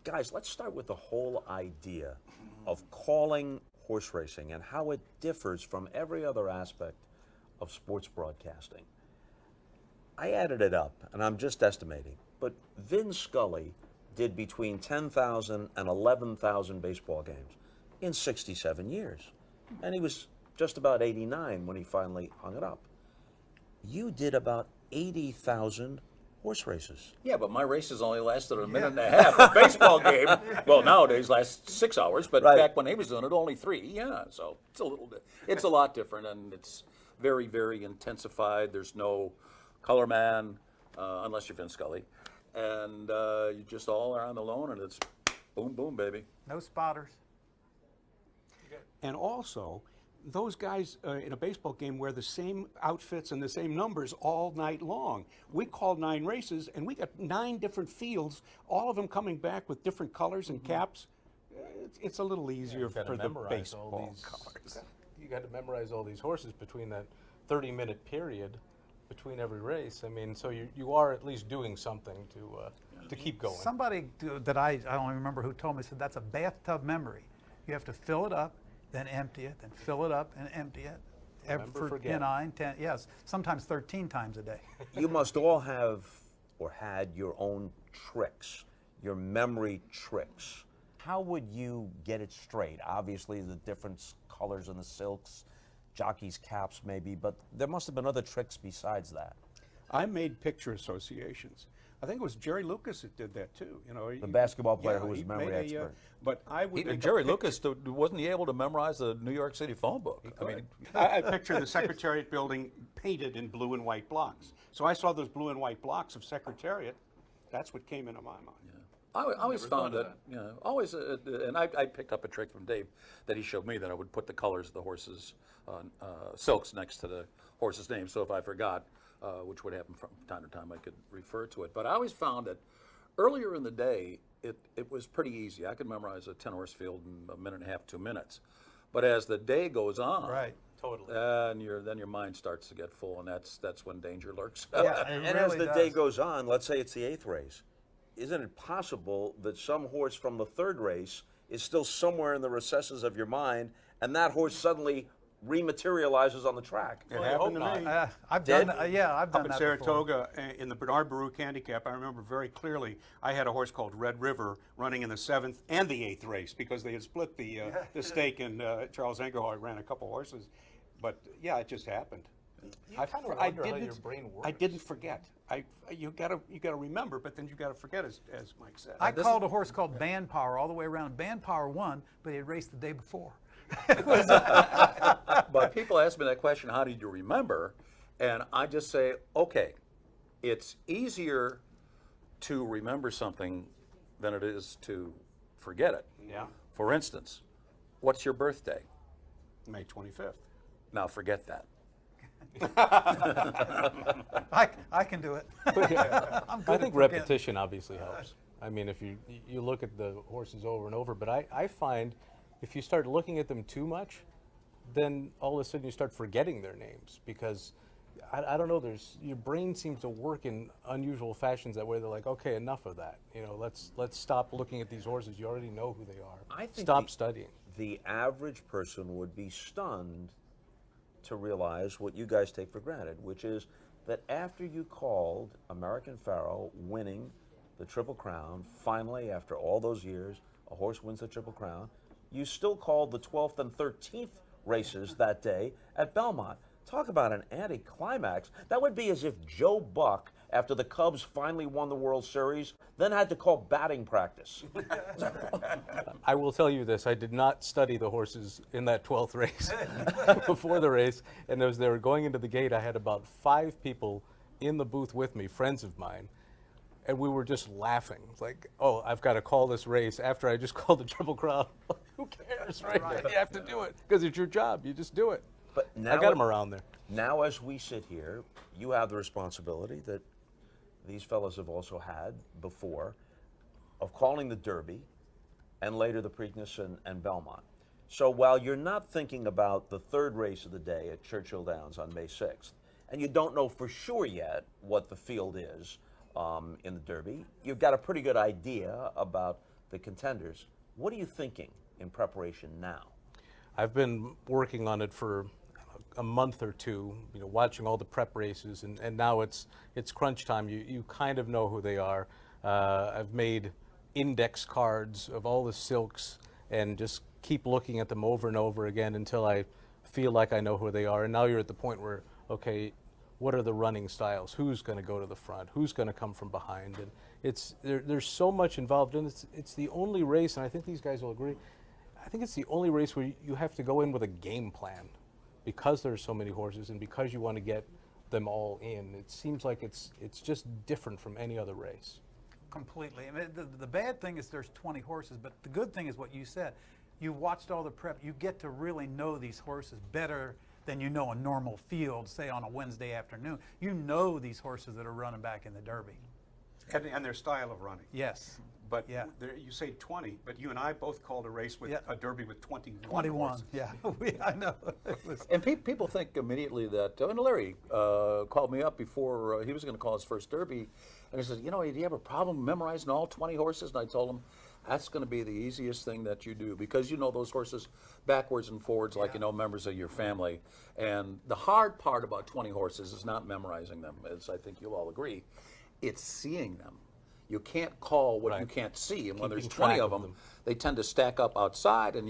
guys, let's start with the whole idea of calling horse racing and how it differs from every other aspect of sports broadcasting. I added it up, and I'm just estimating, but Vin Scully did between 10,000 and 11,000 baseball games in 67 years. And he was just about 89 when he finally hung it up. You did about 80,000 horse races. Yeah, but my races only lasted a minute and a half. A baseball game, well, nowadays lasts 6 hours, but back when he was doing it, only 3. Yeah, so it's a little bit, it's a lot different, and it's very, very intensified. There's no color man, unless you're Vin Scully, and you just all are on the lawn, and it's boom, boom, baby. No spotters. And also, those guys in a baseball game wear the same outfits and the same numbers all night long. We called 9 races, and we got 9 different fields, all of them coming back with different colors and caps. It's a little easier for the baseball colors. You got to memorize all these horses between that 30-minute period between every race. I mean, so you are at least doing something to keep going. Somebody that I don't even remember who told me said that's a bathtub memory. You have to fill it up, then empty it, then fill it up and empty it. For 9, 10, yes, sometimes 13 times a day. You must all have or had your own tricks, your memory tricks. How would you get it straight? Obviously, the different colors in the silks, jockeys' caps maybe, but there must have been other tricks besides that. I made picture associations. I think it was Jerry Lucas that did that too. You know, The basketball player who was a memory expert. But I would Jerry Lucas, wasn't he able to memorize the New York City phone book? I mean, I picture the Secretariat building painted in blue and white blocks. So I saw those blue and white blocks of Secretariat. That's what came into my mind. I always found that, and I picked up a trick from Dave that he showed me, that I would put the colors of the horses, silks next to the horse's name. So if I forgot, which would happen from time to time, I could refer to it. But I always found that earlier in the day, it was pretty easy. I could memorize a 10-horse field in a minute and a half, 2 minutes. But as the day goes on, Right. Totally. then your mind starts to get full, and that's when danger lurks. Yeah, And it as really the day does. goes on, let's say it's the 8th race, isn't it possible that some horse from the 3rd race is still somewhere in the recesses of your mind, and that horse suddenly rematerializes on the track? It happened to me. I've done that. Yeah, I've done Up in that Saratoga, in the Bernard Baruch handicap, I remember very clearly, I had a horse called Red River running in the 7th and the 8th race because they had split the stake, and Charles Engelhard ran a couple horses. But yeah, it just happened. I kind of wonder how your brain works. I didn't forget. You gotta remember, but then you gotta forget, as Mike said. I called a horse called Band Power all the way around. Band Power won, but he had raced the day before. But people ask me that question, how did you remember? And I just say, okay, it's easier to remember something than it is to forget it. Yeah. For instance, what's your birthday? May 25th. Now forget that. I can do it. I think at forgetting. repetition obviously helps. I mean, if you look at the horses over and over, but I find if you start looking at them too much, then all of a sudden you start forgetting their names, because I don't know, your brain seems to work in unusual fashions that way. They're like, okay, enough of that. You know, let's stop looking at these horses. You already know who they are. I think Stop studying. The average person would be stunned to realize what you guys take for granted, which is that after you called American Pharoah winning the Triple Crown, finally, after all those years, a horse wins the Triple Crown, you still called the 12th and 13th races that day at Belmont. Talk about an anticlimax. That would be as if Joe Buck, after the Cubs finally won the World Series, then had to call batting practice. I will tell you this, I did not study the horses in that 12th race before the race, and as they were going into the gate, I had about 5 people in the booth with me, friends of mine, and we were just laughing. It's like, oh, I've got to call this race after I just called the Triple Crown. Who cares, right? You have to do it, because it's your job, you just do it. But now, I got them around there. Now as we sit here, you have the responsibility that these fellows have also had before of calling the Derby and later the Preakness and Belmont. So while you're not thinking about the 3rd race of the day at Churchill Downs on May 6th, and you don't know for sure yet what the field is in the Derby, you've got a pretty good idea about the Contenders. What are you thinking in preparation now? I've been working on it for a month or two, watching all the prep races, and now it's crunch time. You kind of know who they are. I've made index cards of all the silks and just keep looking at them over and over again until I feel like I know who they are. And now you're at the point where, okay, what are the running styles? Who's going to go to the front? Who's going to come from behind? And there's so much involved, and it's the only race, and I think these guys will agree, I think it's the only race where you have to go in with a game plan because there's so many horses and because you want to get them all in. It seems like it's just different from any other race. Completely. I mean, the bad thing is there's 20 horses, but the good thing is what you said. You watched all the prep. You get to really know these horses better than you know a normal field, say on a Wednesday afternoon. You know these horses that are running back in the Derby. And their style of running. Yes. But Yeah. you say 20, but you and I both called a race with Yeah. a Derby with 21. 21. horses. Yeah. I know. It was- And people think immediately that, and Larry called me up before he was going to call his first Derby, and he said, do you have a problem memorizing all 20 horses? And I told him, that's going to be the easiest thing that you do, because you know those horses backwards and forwards like you know members of your family. And the hard part about 20 horses is not memorizing them, as I think you'll all agree. It's seeing them. You can't call what you can't see, and when there's Keeping 20 track of of them, them. they tend to stack up outside, and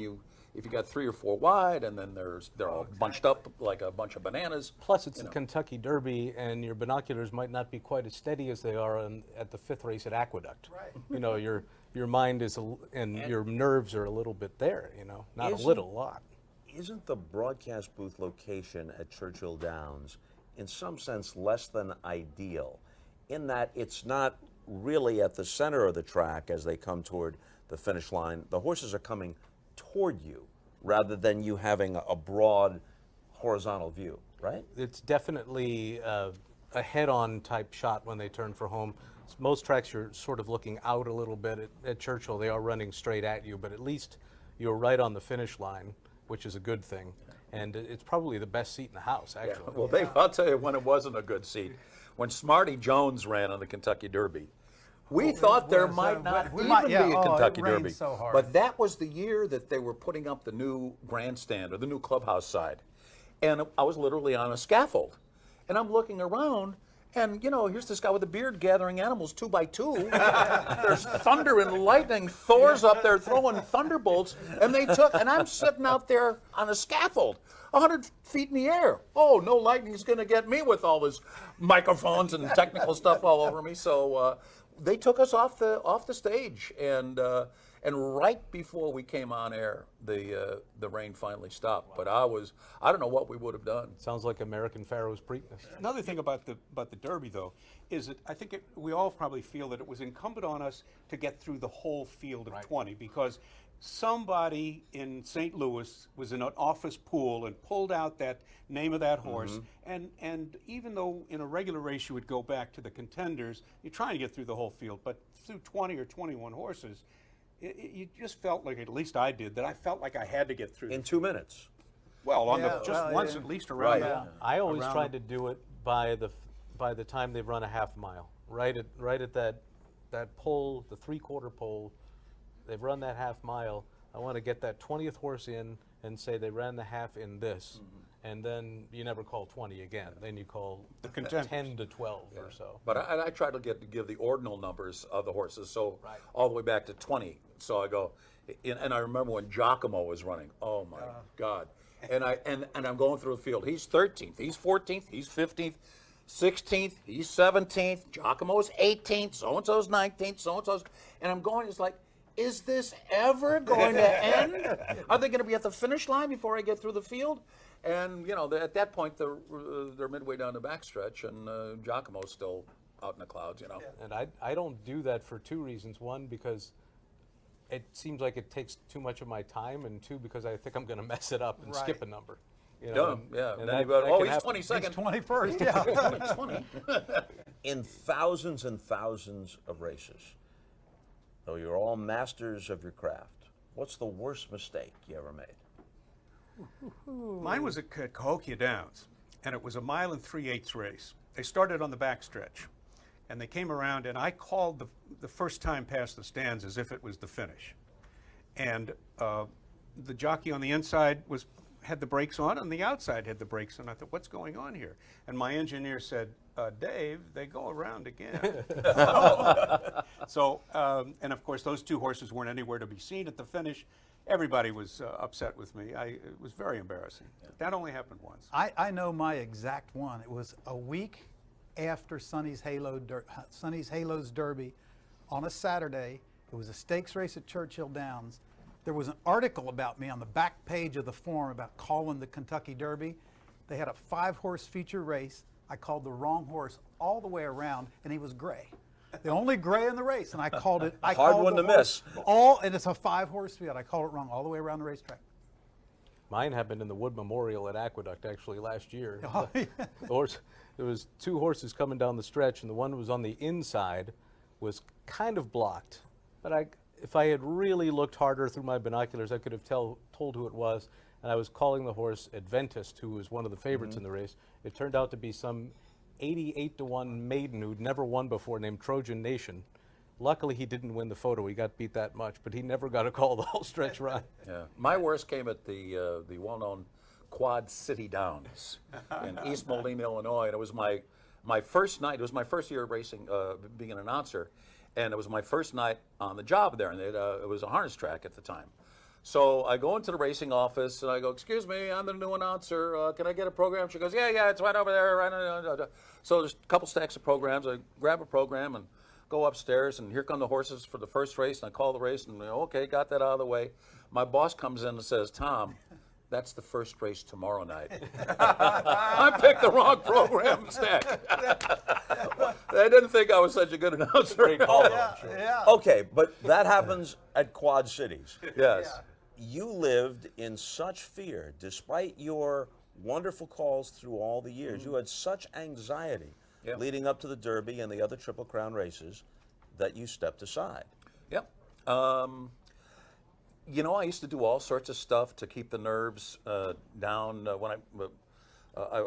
if you got 3 or 4 wide, and then they're all bunched up like a bunch of bananas. Plus, it's the Kentucky Derby, and your binoculars might not be quite as steady as they are at the 5th race at Aqueduct. Right. Your mind is, and your nerves are a little bit there, not a little, a lot. Isn't the broadcast booth location at Churchill Downs, in some sense, less than ideal, in that it's not really at the center of the track as they come toward the finish line? The horses are coming toward you rather than you having a broad horizontal view, right? It's definitely a head-on type shot when they turn for home. Most tracks you're sort of looking out a little bit. At Churchill, they are running straight at you, but at least you're right on the finish line, which is a good thing. And it's probably the best seat in the house, actually. Well, I'll tell you when it wasn't a good seat. When Smarty Jones ran on the Kentucky Derby, we thought there might not we even might- be yeah, a oh, it Kentucky rained Derby. so hard. But that was the year that they were putting up the new grandstand or the new clubhouse side. And I was literally on a scaffold. And I'm looking around, and here's this guy with a beard gathering animals 2 by 2. There's thunder and lightning. Thor's up there throwing thunderbolts, and I'm sitting out there on a scaffold, 100 feet in the air. Oh, no lightning's going to get me with all this microphones and technical stuff all over me. So they took us off the stage, and right before we came on air, the rain finally stopped. But I don't know what we would have done. Sounds like American Pharaoh's Preakness. Another thing about the Derby, though, is that I think we all probably feel that it was incumbent on us to get through the whole field of 20, because somebody in St. Louis was in an office pool and pulled out that name of that horse. And even though in a regular race you would go back to the Contenders, you're trying to get through the whole field, but through 20 or 21 horses, you just felt like, at least I did, that I felt like I had to get through. In 2 minutes. Well, on Yeah, just well, once yeah. at least around. Right. I always around tried to do it by the time they've run a half mile, right at that pole, the 3/4 pole. They've run that half mile. I want to get that 20th horse in and say they ran the half in this, and then you never call 20 again. Then you call The Contenders. 10 to 12 or so. But I try to give the ordinal numbers of the horses, so all the way back to 20. So I go, and I remember when Giacomo was running. Oh my God! And I'm going through the field. He's 13th. He's 14th. He's 15th. 16th. He's 17th. Giacomo's 18th. So and so's 19th. So and so's, and I'm going. It's like, is this ever going to end? Are they going to be at the finish line before I get through the field? And at that point, they're midway down the backstretch, and Giacomo's still out in the clouds. And I don't do that for 2 reasons. One, because it seems like it takes too much of my time, and 2, because I think I'm going to mess it up and skip a number. Yeah. and Then that- you've got, that can he's happen. 22nd. He's 21st, yeah. 20. In thousands and thousands of races, though you're all masters of your craft, what's the worst mistake you ever made? Mine was at Cahokia Downs, and it was a 1 3/8 race. They started on the backstretch. And they came around, and I called the first time past the stands as if it was the finish. And the jockey on the inside had the brakes on, and the outside had the brakes on. I thought, what's going on here? And my engineer said, Dave, they go around again. So, and of course, those two horses weren't anywhere to be seen at the finish. Everybody was upset with me. It was very embarrassing. But that only happened once. I know my exact one. It was a week after Sonny's Halos Derby on a Saturday. It was a stakes race at Churchill Downs. There was an article about me on the back page of the Forum about calling the Kentucky Derby. They had a 5-horse feature race. I called the wrong horse all the way around, and he was gray. The only gray in the race, and I called it. Hard one to miss. And it's a 5-horse field. I called it wrong all the way around the racetrack. Mine happened in the Wood Memorial at Aqueduct actually last year. Oh, yeah. There was 2 horses coming down the stretch, and the one was on the inside, was kind of blocked. But if I had really looked harder through my binoculars, I could have told who it was. And I was calling the horse Adventist, who was one of the favorites in the race. It turned out to be some 88-1 maiden who'd never won before, named Trojan Nation. Luckily, he didn't win the photo. He got beat that much, but he never got a call the whole stretch run. Yeah, my worst came at the well-known Quad City Downs in East Moline, Illinois, and it was my first night. It was my first year racing, being an announcer, and it was my first night on the job there, and it was a harness track at the time. So I go into the racing office and I go, excuse me, I'm the new announcer. Can I get a program? She goes, yeah, it's right over there. Right. So there's a couple stacks of programs. I grab a program and go upstairs, and here come the horses for the first race. And I call the race, and okay, got that out of the way. My boss comes in and says, Tom, that's the first race tomorrow night. I picked the wrong program instead. They didn't think I was such a good announcer. Yeah. Okay, but that happens at Quad Cities. Yes. You lived in such fear, despite your wonderful calls through all the years. You had such anxiety leading up to the Derby and the other Triple Crown races that you stepped aside. Yep. I used to do all sorts of stuff to keep the nerves down. When I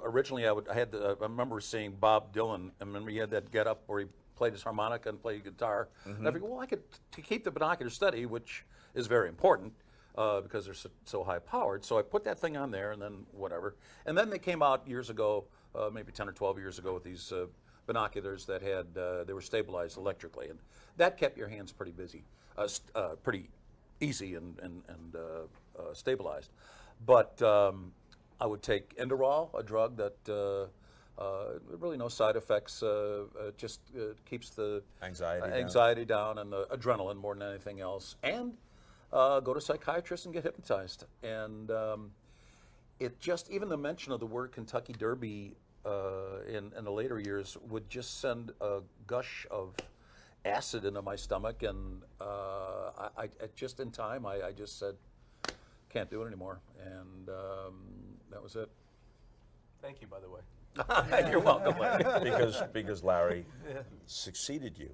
remember seeing Bob Dylan. I remember he had that get-up where he played his harmonica and played guitar. And I figured, well, I could to keep the binocular steady, which is very important because they're so high-powered. So I put that thing on there, and then whatever. And then they came out years ago, maybe 10 or 12 years ago, with these binoculars that they were stabilized electrically, and that kept your hands pretty busy, pretty easy and stabilized. But I would take Inderal, a drug that really no side effects, just keeps the anxiety down and the adrenaline more than anything else, and go to a psychiatrist and get hypnotized. And it just, even the mention of the word Kentucky Derby in the later years would just send a gush of acid into my stomach, and I just in time I just said, can't do it anymore, and that was it. Thank you, by the way. You're welcome, Larry. because Larry succeeded you.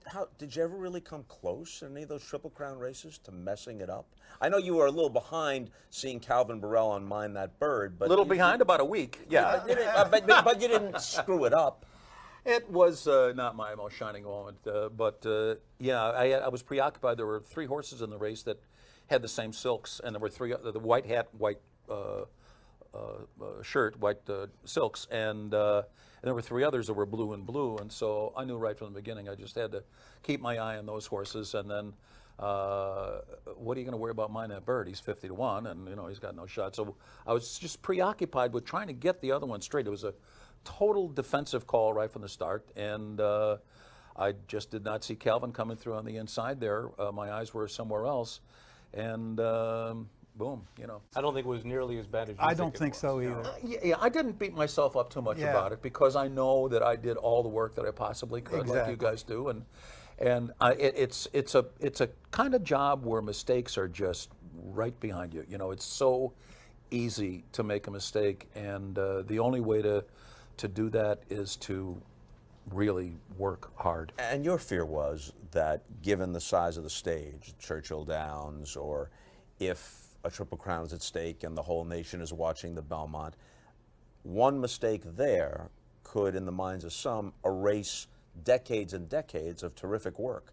How did you ever really come close in any of those Triple Crown races to messing it up? I know you were a little behind seeing Calvin Burrell on Mind That Bird, but Behind, about a week. Yeah, but you didn't screw it up. It was not my most shining moment, but I was preoccupied. There were 3 horses in the race that had the same silks, and there were 3, the white hat, white shirt, white silks, and there were 3 others that were blue and blue, and so I knew right from the beginning I just had to keep my eye on those horses, and then what are you going to worry about Mind That Bird? He's 50-1, and he's got no shot. So I was just preoccupied with trying to get the other one straight. It was a total defensive call right from the start, and I just did not see Calvin coming through on the inside there. My eyes were somewhere else, and boom, I don't think it was nearly as bad as you I don't think so either. Yeah, I didn't beat myself up too much about it because I know that I did all the work that I possibly could, like you guys do, and it's a kind of job where mistakes are just right behind you. It's so easy to make a mistake, and the only way to do that is to really work hard. And your fear was that given the size of the stage, Churchill Downs, or if a Triple Crown is at stake and the whole nation is watching the Belmont, one mistake there could, in the minds of some, erase decades and decades of terrific work.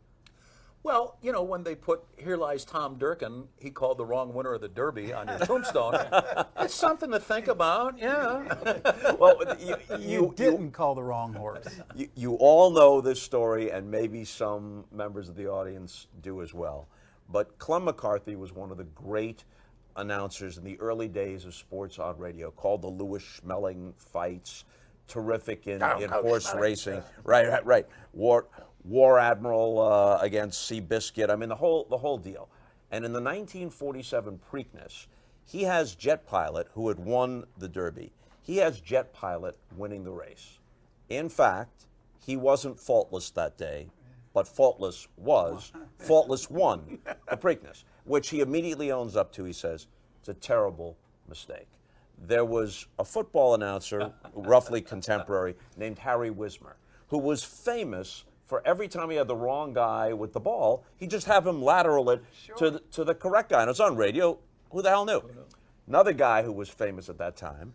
Well, you know, when they put "Here Lies Tom Durkin," he called the wrong winner of the Derby on his tombstone. It's something to think about, yeah. Well, You didn't call the wrong horse. you all know this story, and maybe some members of the audience do as well. But Clem McCarthy was one of the great announcers in the early days of sports on radio, called the Lewis Schmeling fights, terrific in horse racing. Right. War Admiral against Seabiscuit. I mean, the whole deal. And in the 1947 Preakness, he has Jet Pilot, who had won the Derby. He has Jet Pilot winning the race. In fact, he wasn't faultless that day, but Faultless won the Preakness, which he immediately owns up to. He says, it's a terrible mistake. There was a football announcer, roughly contemporary, named Harry Wismer, who was famous for every time he had the wrong guy with the ball, he'd just have him lateral it to the correct guy. And it was on radio. Who the hell knew? Another guy who was famous at that time,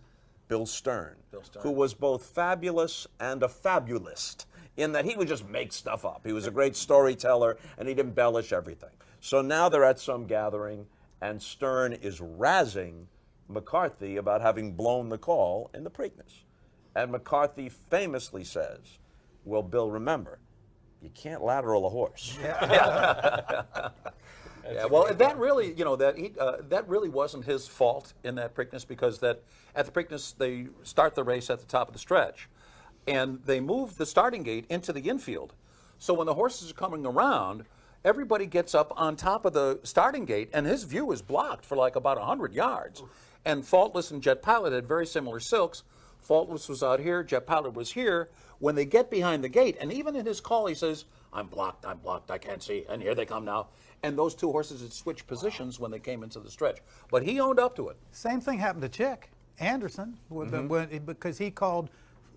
Bill Stern, who was both fabulous and a fabulist, in that he would just make stuff up. He was a great storyteller, and he'd embellish everything. So now they're at some gathering, and Stern is razzing McCarthy about having blown the call in the Preakness. And McCarthy famously says, well, Bill, remember, you can't lateral a horse. Yeah, well, that really, you know, that really wasn't his fault in that Preakness, because that at the Preakness they start the race at the top of the stretch, and they move the starting gate into the infield. So when the horses are coming around, everybody gets up on top of the starting gate, and his view is blocked for like about 100 yards. And Faultless and Jet Pilot had very similar silks. Faultless was out here, Jet Pilot was here. When they get behind the gate, and even in his call he says, I'm blocked, I can't see, and here they come now. And those two horses had switched positions when they came into the stretch. But he owned up to it. Same thing happened to Chick Anderson because he called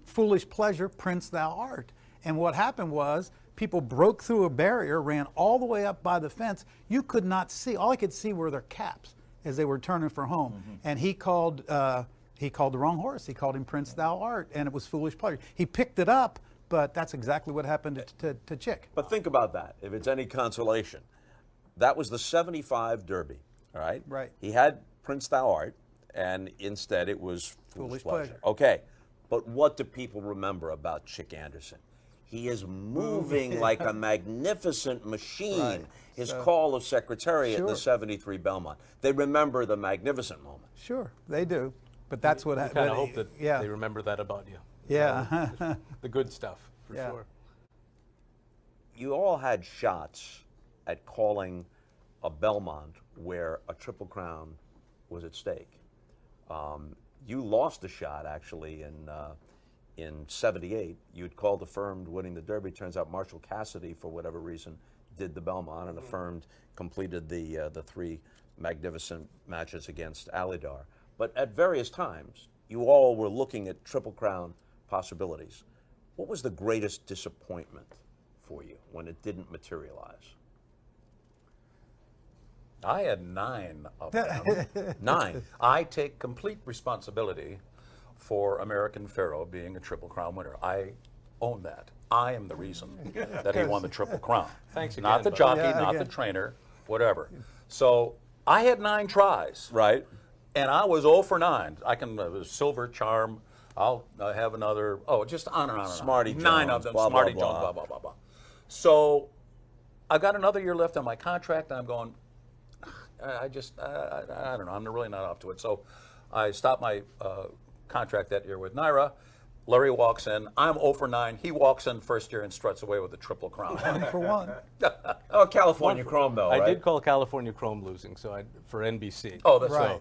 Foolish Pleasure Prince Thou Art. And what happened was people broke through a barrier, ran all the way up by the fence. You could not see. All I could see were their caps as they were turning for home. And he called the wrong horse. He called him Prince Thou Art, and it was Foolish Pleasure. He picked it up, but that's exactly what happened to Chick. But think about that, if it's any consolation. That was the 75 Derby, all right? Right. He had Prince Thou Art, and instead it was Foolish Pleasure. Pleasure. Okay, but what do people remember about Chick Anderson? He is moving like a magnificent machine. Right. His call of Secretariat in the Sure. 73 Belmont. They remember the magnificent moment. Sure, they do. But that's what I happened. kind of hope that they remember that about you. Yeah. The good stuff, for Yeah. sure. You all had shots at calling a Belmont where a Triple Crown was at stake. You lost a shot, actually, in '78. You'd called affirmed winning the Derby. Turns out Marshall Cassidy, for whatever reason, did the Belmont, and affirmed completed the three magnificent matches against Alydar. But at various times, you all were looking at Triple Crown possibilities. What was the greatest disappointment for you when it didn't materialize? I had 9 of them. 9. I take complete responsibility for American Pharaoh being a Triple Crown winner. I own that. I am the reason that he won the Triple Crown. Thanks Not again, the bud. jockey, Yeah, not again. the trainer, whatever. So I had 9 tries. Right. And I was 0 for 9. I can silver charm. I'll have another. Oh, just on and on and on. Smarty 9 Jones, of them. blah, Smarty blah, Jones. blah. Blah blah blah blah. So I've got another year left on my contract, and I'm going. I don't know. I'm really not up to it. So I stopped my contract that year with Naira. Larry walks in. I'm 0 for 9. He walks in first year and struts away with the Triple Crown. 1 for 1. Oh, California Chrome, though, I right? did call California Chrome losing, for NBC. Oh, that's Right.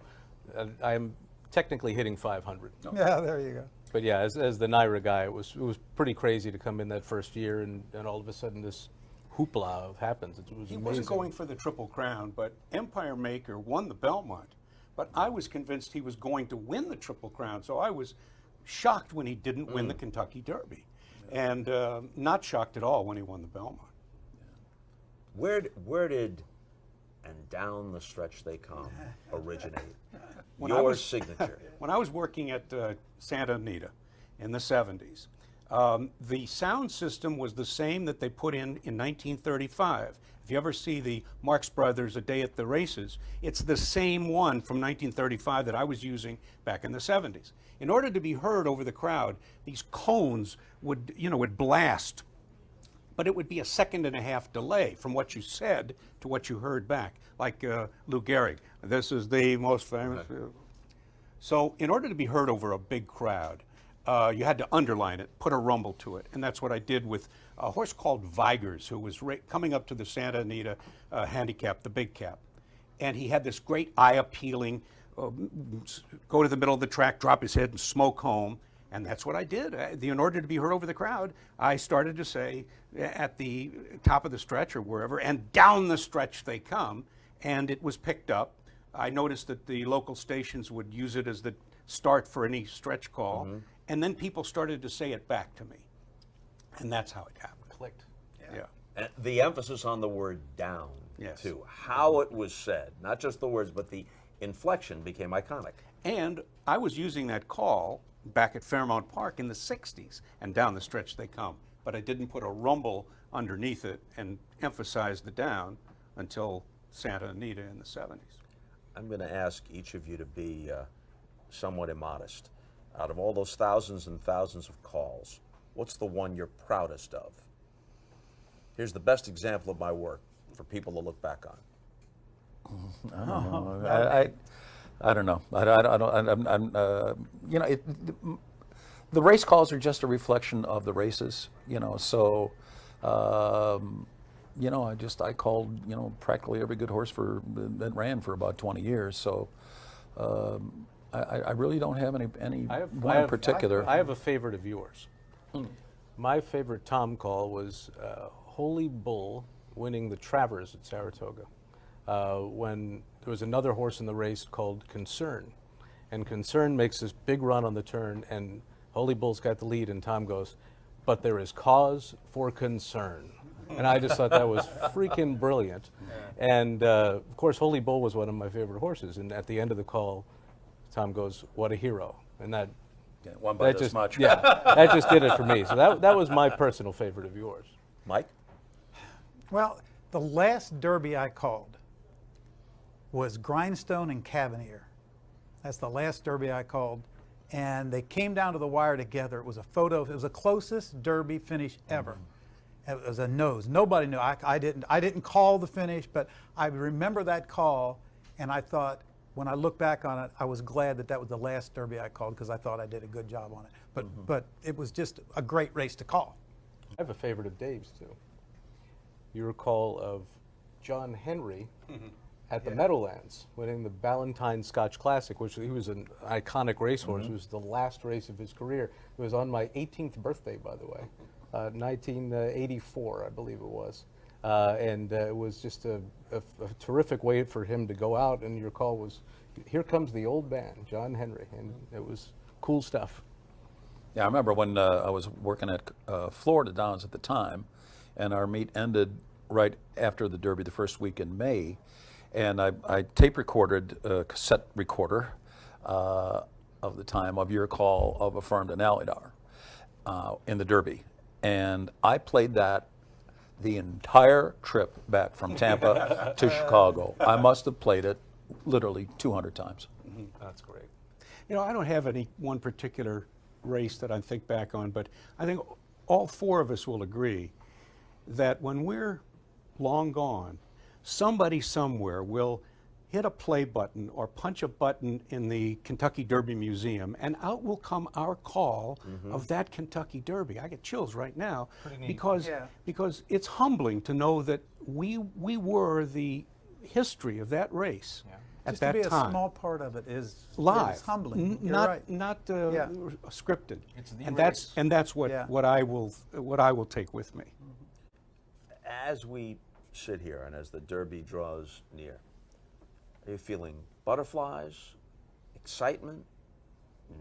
So I'm technically hitting 500. Yeah, there you go. But yeah, as the Naira guy, it was pretty crazy to come in that first year, and all of a sudden this hoopla happens. It was He amazing. wasn't going for the Triple Crown, but Empire Maker won the Belmont. But I was convinced he was going to win the Triple Crown, so I was shocked when he didn't win the Kentucky Derby, and not shocked at all when he won the Belmont. Where did and down the stretch they come originate? When I Your was- signature. When I was working at Santa Anita, in the 70s. The sound system was the same that they put in 1935. If you ever see the Marx Brothers A Day at the Races, it's the same one from 1935 that I was using back in the 70s. In order to be heard over the crowd, these cones would blast, but it would be a 1.5 second delay from what you said to what you heard back. Like Lou Gehrig, this is the most famous. So in order to be heard over a big crowd, you had to underline it, put a rumble to it, and that's what I did with a horse called Vigers, who was coming up to the Santa Anita handicap, the big cap. And he had this great eye-appealing, go to the middle of the track, drop his head, and smoke home. And that's what I did. In order to be heard over the crowd, I started to say at the top of the stretch or wherever, and down the stretch they come, and it was picked up. I noticed that the local stations would use it as the start for any stretch call, and then people started to say it back to me. And that's how it happened. Clicked. Yeah. And the emphasis on the word down, Yes. too. How it was said, not just the words, but the inflection became iconic. And I was using that call back at Fairmount Park in the 60s, and down the stretch they come. But I didn't put a rumble underneath it and emphasize the down until Santa Anita in the 70s. I'm going to ask each of you to be somewhat immodest. Out of all those thousands and thousands of calls, what's the one you're proudest of? Here's the best example of my work for people to look back on. I don't know. The race calls are just a reflection of the races, so, I called, practically every good horse that ran for about 20 years. So I really don't have any one in particular. I have a favorite of yours. My favorite Tom call was Holy Bull winning the Travers at Saratoga when there was another horse in the race called Concern. And Concern makes this big run on the turn, and Holy Bull's got the lead, and Tom goes, "But there is cause for concern." And I just thought that was freaking brilliant. And of course, Holy Bull was one of my favorite horses. And at the end of the call, Tom goes, "What a hero!" And that One by that this just much. yeah, that just did it for me. So that was my personal favorite of yours. Mike? Well, the last Derby I called was Grindstone and Cavanier. That's the last Derby I called. And they came down to the wire together. It was a photo. It was the closest Derby finish ever. It was a nose. Nobody knew. I didn't call the finish, but I remember that call, and I thought, when I look back on it, I was glad that was the last Derby I called because I thought I did a good job on it. But it was just a great race to call. I have a favorite of Dave's too. Your call of John Henry at the Meadowlands, winning the Ballantine Scotch Classic, which he was an iconic racehorse. It was the last race of his career. It was on my 18th birthday, by the way, 1984, I believe it was. And it was just a terrific way for him to go out, and your call was, "Here comes the old man, John Henry," and it was cool stuff. Yeah, I remember when I was working at Florida Downs at the time, and our meet ended right after the Derby, the first week in May, and I tape recorded a cassette recorder of the time of your call of Affirmed and Alydar in the Derby, and I played that the entire trip back from Tampa to Chicago. I must have played it literally 200 times. That's great. I don't have any one particular race that I think back on, but I think all four of us will agree that when we're long gone, somebody somewhere will hit a play button or punch a button in the Kentucky Derby Museum, and out will come our call of that Kentucky Derby. I get chills right now because it's humbling to know that we were the history of that race at Just that to be time. a small part of it is Live, humbling. You're not right. not scripted. It's the and race. that's what I will take with me. As we sit here and as the Derby draws near, are you feeling butterflies, excitement,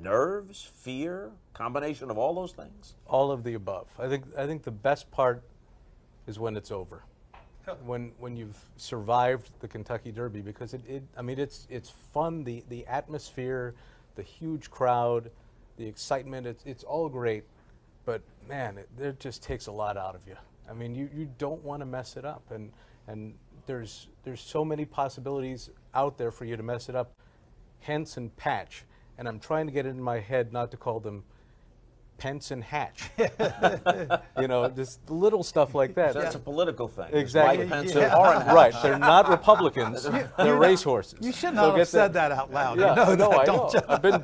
nerves, fear, combination of all those things? All of the above. I think the best part is when it's over. When you've survived the Kentucky Derby, because it's fun, the atmosphere, the huge crowd, the excitement, it's all great, but man, it just takes a lot out of you. I mean, you don't want to mess it up, and there's so many possibilities out there for you to mess it up, hence and patch. And I'm trying to get it in my head not to call them Pence and Hatch. You know, just little stuff like that. That's a political thing. Exactly. Mike Pence Yeah. or Hatch. Right, they're not Republicans, they're racehorses. You should So not have get said that- that out loud. Yeah, You know no, that, I don't know.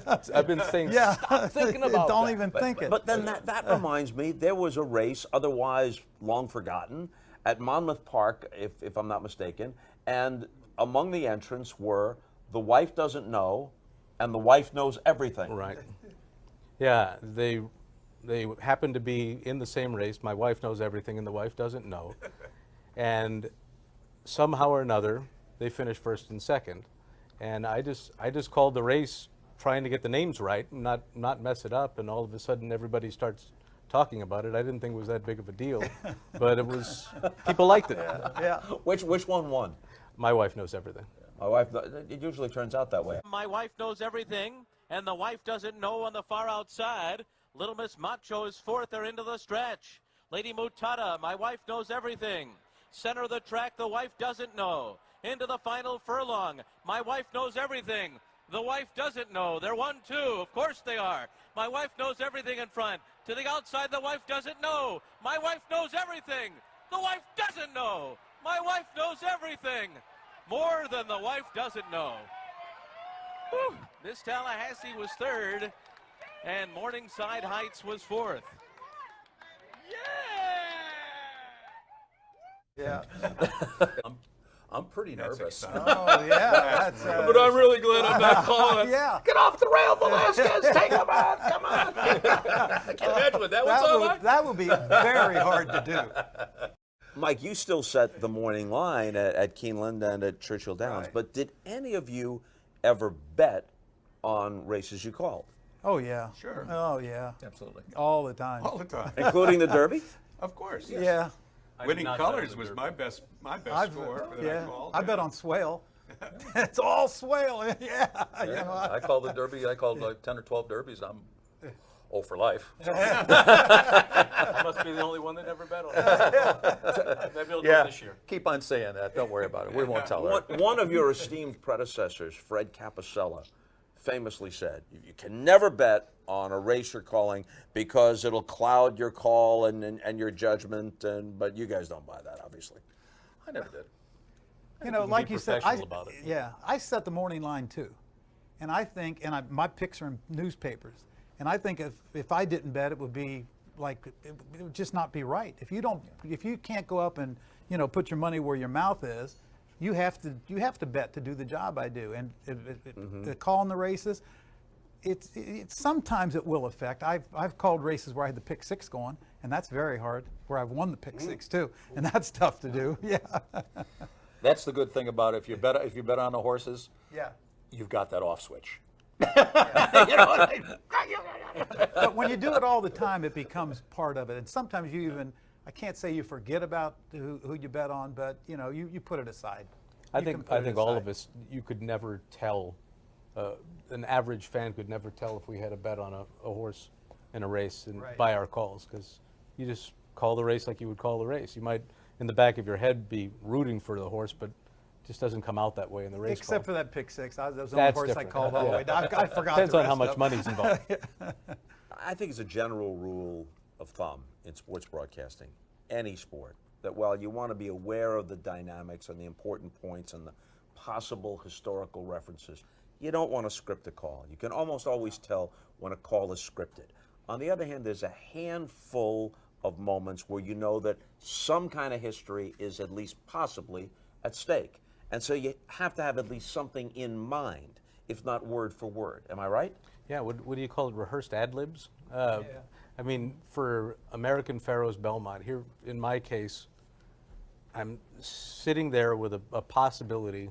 you? I've been saying, Yeah. stop thinking about Don't that. even think it. But then that reminds me, there was a race, otherwise long forgotten, at Monmouth Park, if I'm not mistaken, and among the entrants were The Wife Doesn't Know and The Wife Knows Everything. Right. Yeah, they happen to be in the same race. My wife knows everything and the wife doesn't know. And somehow or another, they finished first and second. And I just called the race trying to get the names right and not mess it up, and all of a sudden everybody starts talking about it. I didn't think it was that big of a deal, but it was, people liked it. Yeah. Which one won? My wife knows everything. My wife, it usually turns out that way. My wife knows everything, and the wife doesn't know on the far outside. Little Miss Macho is fourth. They're into the stretch. Lady Mutada, my wife knows everything. Center of the track, the wife doesn't know. Into the final furlong. My wife knows everything. The wife doesn't know. They're 1-2. Of course they are. My wife knows everything in front. To the outside, the wife doesn't know. My wife knows everything. The wife doesn't know. My wife knows everything. More than the wife doesn't know. Whew. Miss Tallahassee was third, and Morningside Heights was fourth. Yeah. I'm pretty nervous. Oh, yeah. That's, But I'm really glad I'm not calling. yeah. Get off the rail, Velasquez. Take him out. Come on. I can imagine what that was all like. That would be very hard to do. Mike, you still set the morning line at Keeneland and at Churchill Downs, Right. but did any of you ever bet on races you called, Oh, yeah. Sure. Oh, yeah. Absolutely. All the time. All the time. including the Derby? Of course. Yeah. I did Winning not bet on colors the was Derby. my best I've, score that yeah. I called. I bet on Swale. It's all Swale. Yeah. You know, I called the Derby. I called like 10 or 12 Derbies. I'm for life. I must be the only one that never bet on it. Maybe I'll do it this year. Keep on saying that. Don't worry about it. We won't tell her. One of your esteemed predecessors, Fred Capicella, famously said, you can never bet on a race you're calling because it'll cloud your call and your judgment, but you guys don't buy that, obviously. I never did. You know, can like be you said, professional about it. yeah, I set the morning line too, and I think, my picks are in newspapers, and I think if I didn't bet, it would be like it would just not be right. If you can't go up and put your money where your mouth is, you have to bet to do the job I do, and the call in the races. It's sometimes it will affect. I've called races where I had the pick six going, and that's very hard. Where I've won the pick six too, and that's tough to do. Yeah. That's the good thing about it. If you bet on the horses, Yeah. you've got that off switch. But when you do it all the time, it becomes part of it. And sometimes I can't say you forget about who you bet on, but you put it aside. I You think can put it all aside. of us, you could never tell, an average fan could never tell if we had a bet on a horse in a race and Right. by our calls, because you just call the race like you would call the race. You might, in the back of your head, be rooting for the horse, but it just doesn't come out that way in the race Except for call. that pick six. That was the only That's horse I different. called all the way down. I forgot Depends the on how rest much of them. money's involved. I think it's a general rule of thumb in sports broadcasting, any sport, that while you want to be aware of the dynamics and the important points and the possible historical references, you don't want to script a call. You can almost always tell when a call is scripted. On the other hand, there's a handful of moments where you know that some kind of history is at least possibly at stake. And so you have to have at least something in mind, if not word for word. Am I right? Yeah, what do you call it, rehearsed ad libs? I mean, for American Pharaohs Belmont, here in my case, I'm sitting there with a possibility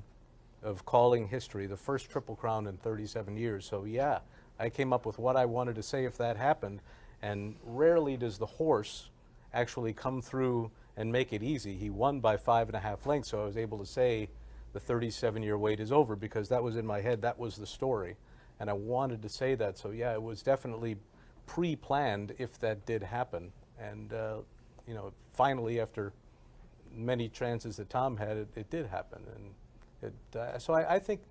of calling history, the first Triple Crown in 37 years. So yeah, I came up with what I wanted to say if that happened, and rarely does the horse actually come through and make it easy. He won by 5.5 lengths, so I was able to say the 37-year wait is over because that was in my head, that was the story. and I wanted to say that. So yeah, it was definitely pre-planned if that did happen. And you know, finally, after many chances that Tom had, it did happen. And so I think,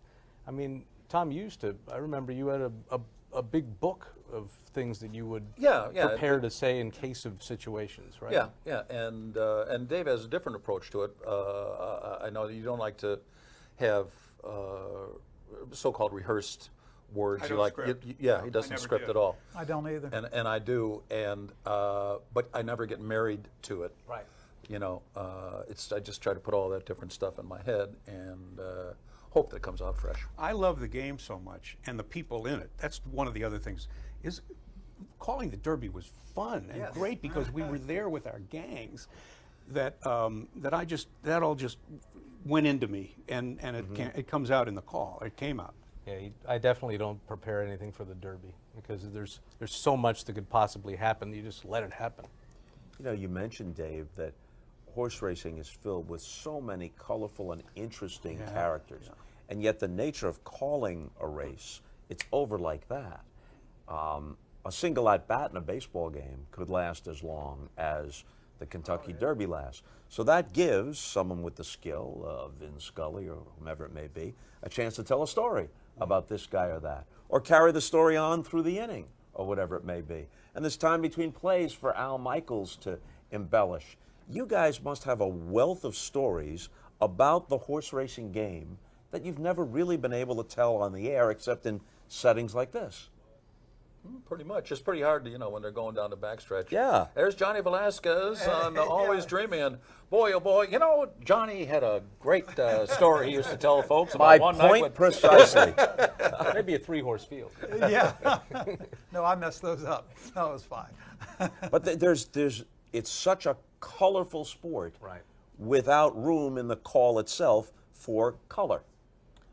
I mean, Tom used to. I remember you had a big book of things that you would prepare to say in case of situations, right? Yeah, and Dave has a different approach to it. I know that you don't like to have so-called rehearsed words. I you don't like, script. he I doesn't never script did. at all. I don't either. And I do, but I never get married to it. Right. You know, I just try to put all that different stuff in my head and hope that it comes out fresh. I love the game so much and the people in it. That's one of the other things. Is calling the Derby was fun and great because we were there with our gangs. That that all just went into me, and it comes out in the call. It came out. Yeah, I definitely don't prepare anything for the Derby because there's so much that could possibly happen. You just let it happen. You know, you mentioned, Dave, that horse racing is filled with so many colorful and interesting characters, and yet the nature of calling a race, it's over like that. A single at-bat in a baseball game could last as long as the Kentucky Derby lasts. So that gives someone with the skill of Vin Scully or whomever it may be a chance to tell a story about this guy or that, or carry the story on through the inning or whatever it may be. And there's time between plays for Al Michaels to embellish. You guys must have a wealth of stories about the horse racing game that you've never really been able to tell on the air except in settings like this. Pretty much. It's pretty hard to, when they're going down the backstretch. Yeah. There's Johnny Velasquez on Always Dreaming. And boy, oh boy, Johnny had a great story he used to tell folks about My one night point with precisely. Maybe a 3-horse field. Yeah. No, I messed those up. No, it was fine. But it's such a colorful sport, Right. without room in the call itself for color.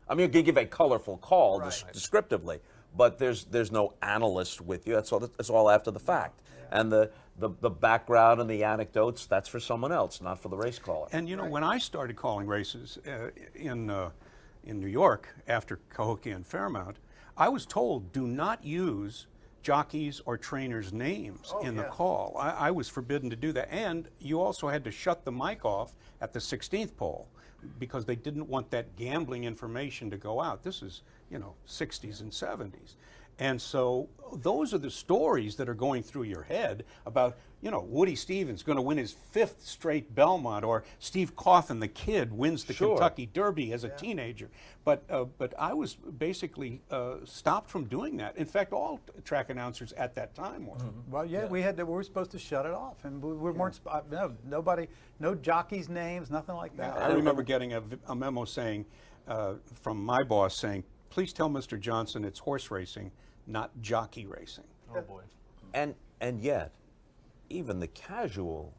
I mean, you can give a colorful call descriptively, but there's no analyst with you. That's all after the fact. Yeah. And the background and the anecdotes, that's for someone else, not for the race caller. And when I started calling races in New York after Cahokia and Fairmount, I was told do not use jockeys or trainers' names in the call. I was forbidden to do that. And you also had to shut the mic off at the 16th pole because they didn't want that gambling information to go out. This is, 60s and 70s. And so those are the stories that are going through your head about, Woody Stevens going to win his 5th straight Belmont, or Steve Coffin, the kid, wins the Kentucky Derby as a teenager. But I was basically stopped from doing that. In fact, all track announcers at that time were. Well, we were supposed to shut it off, and we weren't. No jockeys' names, nothing like that. I remember getting a memo saying, from my boss saying, please tell Mr. Johnson it's horse racing, not jockey racing. Oh boy. And yet, even the casual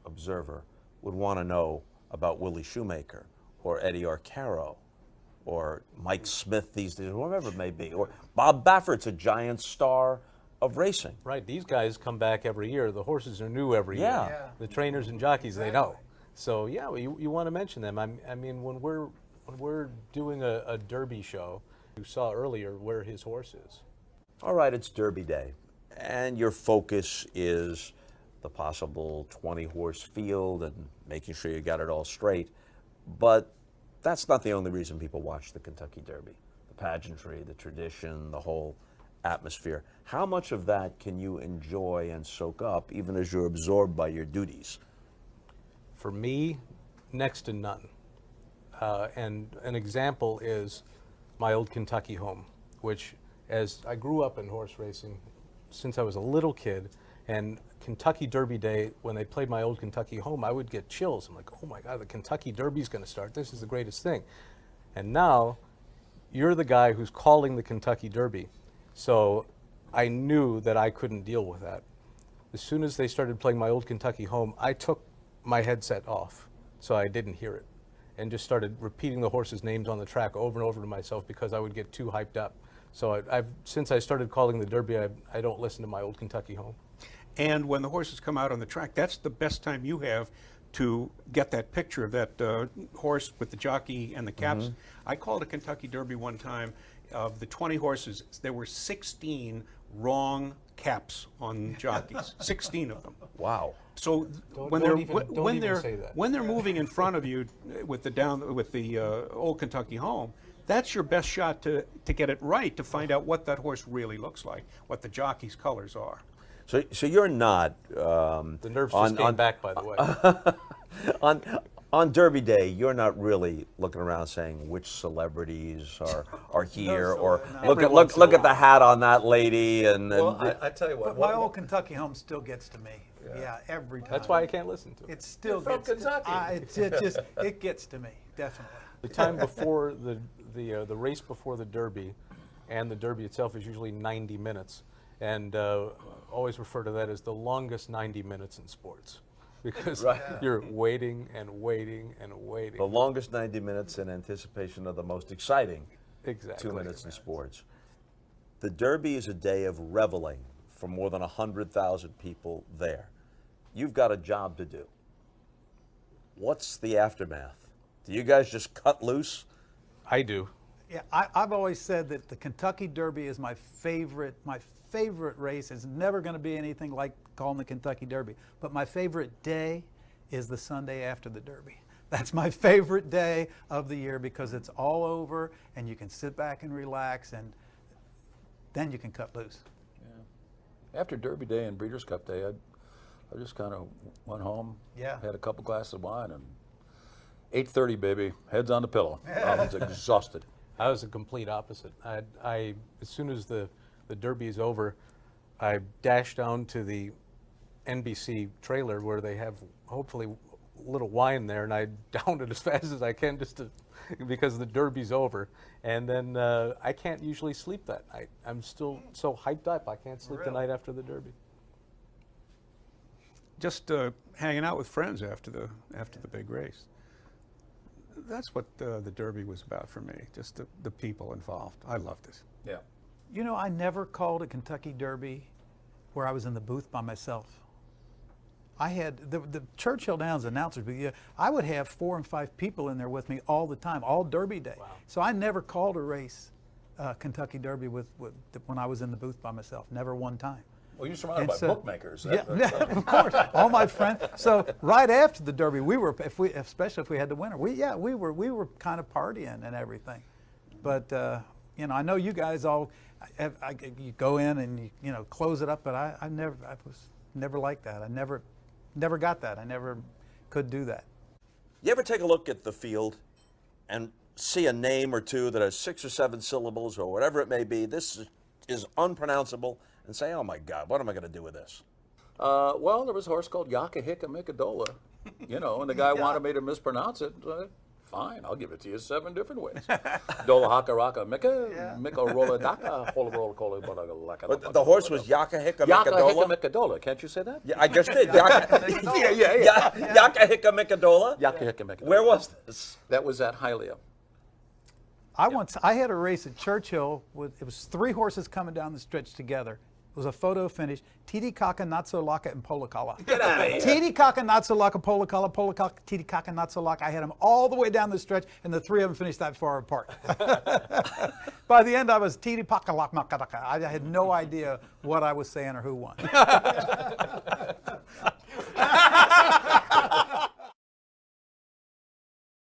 observer would want to know about Willie Shoemaker or Eddie Arcaro or Mike Smith these days, whoever it may be, or Bob Baffert's a giant star of racing. Right. These guys come back every year. The horses are new every year. Yeah. The trainers and jockeys, they know. So yeah, you want to mention them. I mean, when we're doing a Derby show, you saw earlier where his horse is. All right, it's Derby Day, and your focus is the possible 20-horse field and making sure you got it all straight. But that's not the only reason people watch the Kentucky Derby. The pageantry, the tradition, the whole atmosphere. How much of that can you enjoy and soak up even as you're absorbed by your duties? For me, next to none. And an example is my old Kentucky home, which, as I grew up in horse racing since I was a little kid, and Kentucky Derby Day, when they played my old Kentucky home, I would get chills. I'm like, oh my God, the Kentucky Derby's going to start. This is the greatest thing. And now, you're the guy who's calling the Kentucky Derby. So I knew that I couldn't deal with that. As soon as they started playing my old Kentucky home, I took my headset off so I didn't hear it, and just started repeating the horses' names on the track over and over to myself because I would get too hyped up. So since I started calling the Derby, I don't listen to my old Kentucky home. And when the horses come out on the track, that's the best time you have to get that picture of that horse with the jockey and the caps. I called a Kentucky Derby one time. Of the 20 horses, there were 16 wrong caps on jockeys. 16 of them. Wow. So when don't they're even say that. when they're moving in front of you with the old Kentucky home, that's your best shot to get it right, to find out what that horse really looks like, what the jockey's colors are. So you're not The nerves just came back, by the way. on Derby Day. You're not really looking around saying which celebrities are here, or look at the hat on that lady. And I tell you But my old Kentucky home still gets to me. Yeah, every time. That's why I can't listen to it. It still You're from gets Kentucky. it gets to me, definitely. The time before the race before the Derby, and the Derby itself is usually 90 minutes, and always refer to that as the longest 90 minutes in sports, because you're waiting and waiting and waiting. the longest 90 minutes in anticipation of the most exciting Exactly. 2 minutes in sports. The Derby is a day of reveling for more than 100,000 people there. You've got a job to do. What's the aftermath? Do you guys just cut loose? I do. Yeah, I've always said that the Kentucky Derby is my favorite race. It's never going to be anything like calling the Kentucky Derby. But my favorite day is the Sunday after the Derby. That's my favorite day of the year because it's all over and you can sit back and relax, and then you can cut loose. After Derby Day and Breeders' Cup Day, I just kind of went home, had a couple glasses of wine, and 8:30, baby, heads on the pillow. I was exhausted. I was the complete opposite. I as soon as the Derby is over, I dash down to the NBC trailer where they have hopefully a little wine there, and I down it as fast as I can because the Derby's over. And then I can't usually sleep that night. I'm still so hyped up. I can't sleep the night after the Derby. Just hanging out with friends after the big race. That's what the Derby was about for me. Just the people involved. I loved it. Yeah. You know, I never called a Kentucky Derby where I was in the booth by myself. I had the Churchill Downs announcers, but I would have 4 and 5 people in there with me all the time, all Derby Day. Wow. So I never called a race, Kentucky Derby, when I was in the booth by myself. Never one time. Well, you're surrounded And by so- bookmakers. Yeah, of course. All my friends. So right after the Derby, especially if we had the winner, we were kind of partying and everything. But I know you guys all, you go in and you close it up, but I was never like that. I never got that. I never could do that. You ever take a look at the field and see a name or two that has 6 or 7 syllables or whatever it may be? This is unpronounceable, and say, oh my God, what am I going to do with this? Well, there was a horse called Yakahikamicadola, and the guy wanted me to mispronounce it. Fine, I'll give it to you 7 different ways. Dola haka raka mika, mika rola daka, hola rola cola laka. But the horse was Yakahikamicadola? Yakahikamicadola, can't you say that? Yeah, I just did. Yakahikamicadola? Yakahikamicadola. Where was this? That was at Hylia. I had a race at Churchill it was 3 horses coming down the stretch together. It was a photo finish. Titicaca, Natsolaka, and Polacala. Get out of here. Titicaca, Natsolaka, Polacala, Polacala, Titicaca, Natsolaka. I had them all the way down the stretch, and the 3 of them finished that far apart. By the end, I was Titipakalakmakadaka. I had no idea what I was saying or who won.